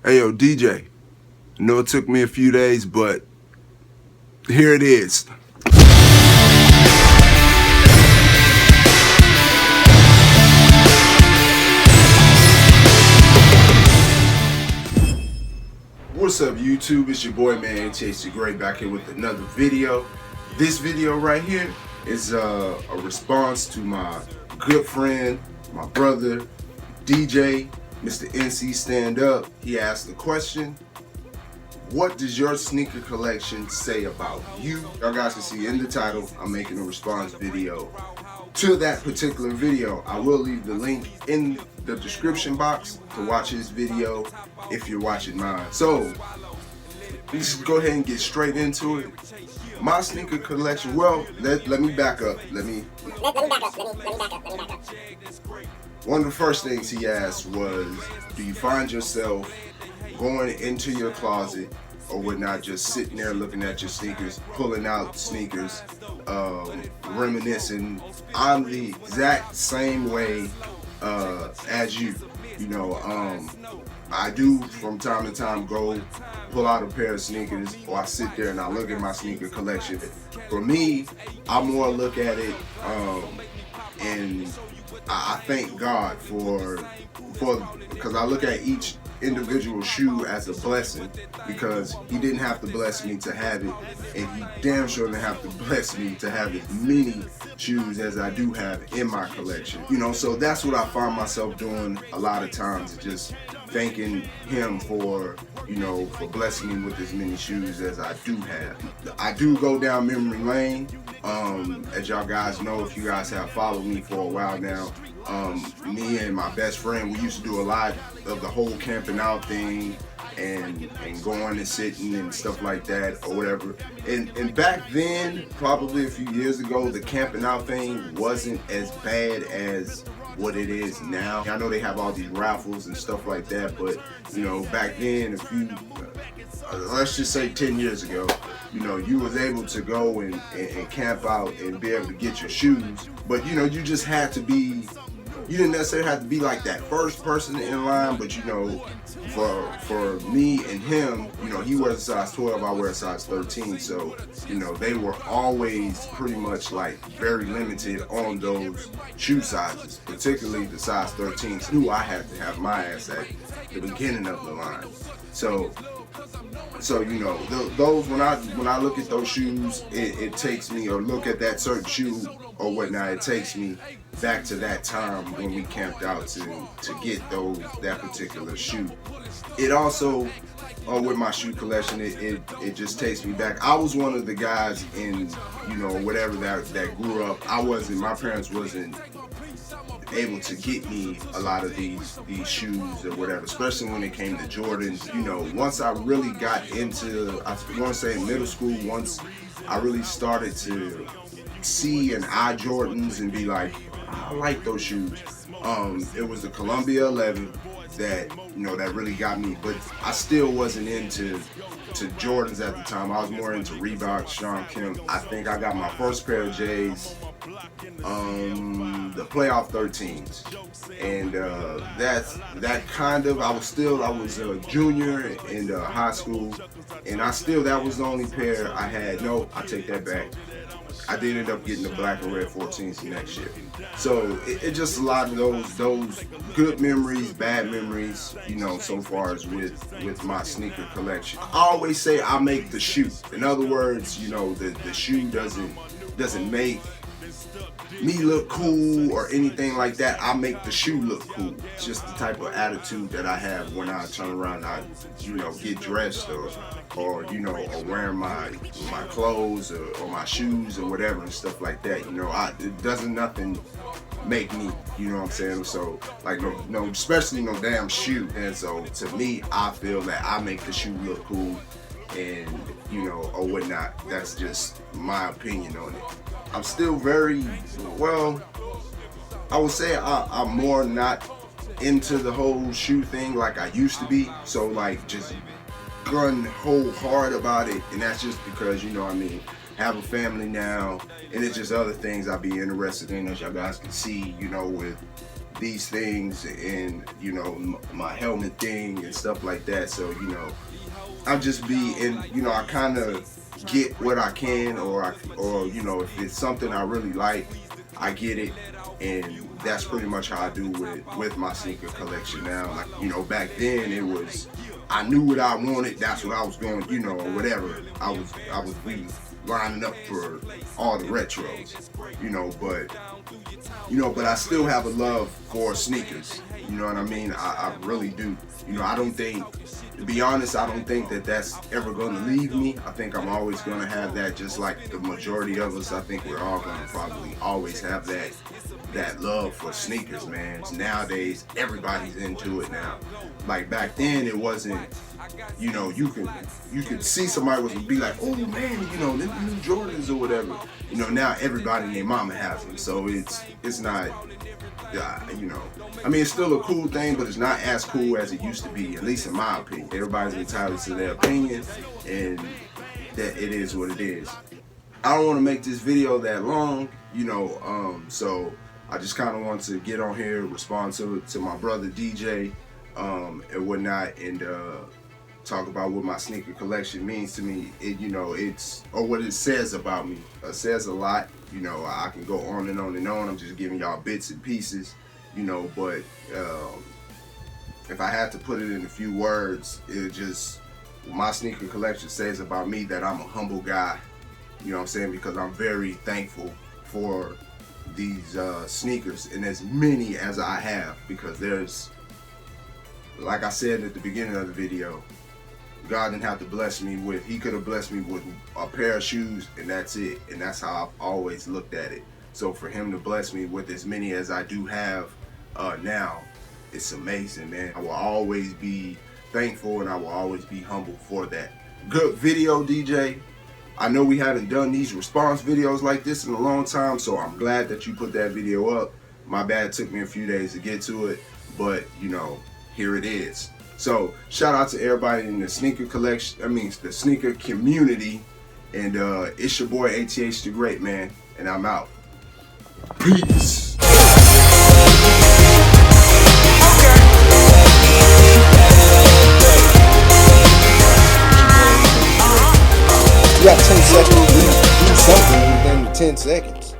Hey yo, DJ, I know it took me a few days, but here it is. What's up YouTube? It's your boy man, Chase the Great, back here with another video. This video right here is a response to my good friend, my brother, DJ, Mr. N.C Stand Up. He asked the question, what does your sneaker collection say about you? Y'all guys can see in the title, I'm making a response video to that particular video. I will leave the link in the description box to watch his video if you're watching mine. So let's go ahead and get straight into it. My sneaker collection, well, let me back up. Let me back up. One of the first things he asked was, do you find yourself going into your closet or whatnot, just sitting there looking at your sneakers, pulling out sneakers, reminiscing? I'm the exact same way as you. You know, I do from time to time go pull out a pair of sneakers, or I sit there and I look at my sneaker collection. For me, I more look at it and I thank God for because I look at each individual shoe as a blessing, because he didn't have to bless me to have it, and he damn sure didn't have to bless me to have as many shoes as I do have in my collection. You know, so that's what I find myself doing a lot of times, just thanking him for, you know, for blessing me with as many shoes as I do have. I do go down memory lane. As y'all guys know, if you guys have followed me for a while now, me and my best friend, we used to do a lot of the whole camping out thing and going and sitting and stuff like that or whatever. And back then, probably a few years ago, the camping out thing wasn't as bad as what it is now. I know they have all these raffles and stuff like that, but you know, back then, a few, let's just say 10 years ago, you know, you was able to go and camp out and be able to get your shoes, but you know, you just had to be, you didn't necessarily have to be like that first person in line, but you know, for me and him, you know, he wears a size 12, I wear a size 13, so you know, they were always pretty much like very limited on those shoe sizes, particularly the size 13s. Knew I had to have my ass at the beginning of the line. So you know, those when I look at those shoes, it takes me, or look at that certain shoe or whatnot, it takes me back to that time when we camped out to get that particular shoe. It also, with my shoe collection, it just takes me back. I was one of the guys in, you know, whatever that grew up. My parents wasn't able to get me a lot of these shoes or whatever, especially when it came to Jordans. You know, once I really got into, I want to say in middle school, once I really started to see and eye Jordans and be like, I like those shoes. It was the Columbia 11 that, you know, that really got me, but I still wasn't into Jordans at the time. I was more into Reebok, Sean Kemp. I think I got my first pair of J's, the playoff 13s, and that kind of, I was a junior in high school, and that was the only pair I had. No, I take that back. I did end up getting the black and red 14s next year. So it just a lot of those good memories, bad memories, you know, so far as with my sneaker collection. I always say I make the shoe. In other words, you know, the shoe doesn't make me look cool or anything like that. I make the shoe look cool. It's just the type of attitude that I have when I turn around, I, you know, get dressed or you know, or wearing my clothes or my shoes or whatever and stuff like that. You know, it doesn't nothing make me, you know what I'm saying? So like no, especially no damn shoe. And so to me, I feel that I make the shoe look cool, and you know, or whatnot. That's just my opinion on it. I'm still very, well, I would say I'm more not into the whole shoe thing like I used to be. So like just gun whole hard about it, and that's just because, you know what I mean, have a family now, and it's just other things I'd be interested in, as y'all guys can see, you know, with these things and, you know, my helmet thing and stuff like that. So, you know, I'll just be in, you know, I kind of get what I can, or you know, if it's something I really like, I get it, and that's pretty much how I do with my sneaker collection now. Like, you know, back then it was, I knew what I wanted, that's what I was going, you know, or whatever. We lining up for all the retros, you know, but I still have a love for sneakers. You know what I mean? I really do. You know, I don't think, to be honest, I don't think that that's ever going to leave me. I think I'm always going to have that, just like the majority of us. I think we're all going to probably always have that love for sneakers, man. Nowadays, everybody's into it now. Like back then, it wasn't, you know, you could see somebody would be like, oh man, you know, them new Jordans or whatever. You know, now everybody and their mama has them, so it's not, you know, I mean, it's still a cool thing, but it's not as cool as it used to be, at least in my opinion. Everybody's entitled to their opinion, and that it is what it is. I don't want to make this video that long, you know, so I just kind of want to get on here, respond to my brother DJ, and whatnot, and talk about what my sneaker collection means to me. It, you know, or what it says about me. It says a lot. You know, I can go on and on and on. I'm just giving y'all bits and pieces, you know, but if I had to put it in a few words, it just, my sneaker collection says about me that I'm a humble guy, you know what I'm saying, because I'm very thankful for these sneakers, and as many as I have, because there's, like I said at the beginning of the video, God didn't have to bless me with, he could have blessed me with a pair of shoes and that's it, and that's how I've always looked at it. So for him to bless me with as many as I do have now, it's amazing, man. I will always be thankful and I will always be humble for that. Good video, DJ. I know we haven't done these response videos like this in a long time, so I'm glad that you put that video up. My bad, it took me a few days to get to it, but you know, here it is. So shout out to everybody in the sneaker collection, the sneaker community, and it's your boy ATH the Great, man, and I'm out. Peace. You got 10 seconds to do something within the 10 seconds.